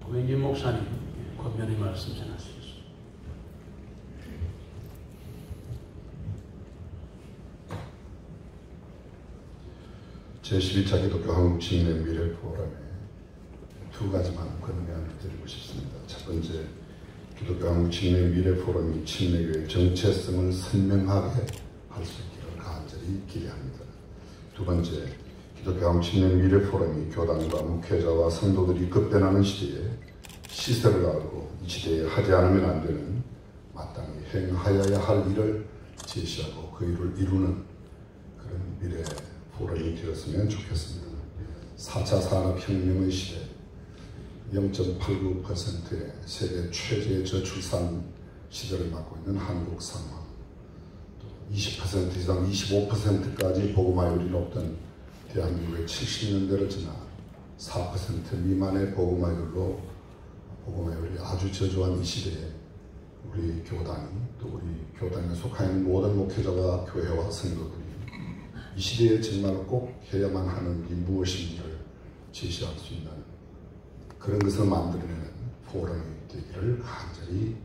고명진 목사님 권면의 말씀 전하시겠습니다. 제12차 기독교 한국 진흥 미래 포럼에 두 가지만 권면을 드리고 싶습니다. 첫 번째, 기독교 한국 진흥 미래 포럼이 침례교회의 정체성을 선명하게 할 수 있기를 간절히 기대합니다. 두 번째, 기독교 한국 진흥 미래 포럼이 교단과 목회자와 성도들이 급변하는 시대에 시세를 알고 이 시대에 하지 않으면 안 되는 마땅히 행하여야 할 일을 제시하고 그 일을 이루는 그런 미래 포럼이 되었으면 좋겠습니다. 4차 산업혁명의 시대, 0.89%의 세계 최저의 저출산 시대를 맞고 있는 한국 상황, 또 20% 이상 25%까지 복음화율이 높던 대한민국의 70년대를 지나 4% 미만의 복음화율로 복음화율이 아주 저조한 이 시대에 우리 교단이 또 우리 교단에 속한 있는 모든 목회자와 교회와 성도들이 이 시대에 정말 꼭 해야만 하는 일이 무엇인지를 제시할 수 있는 그런 것을 만들어내는 포럼이 되기를 간절히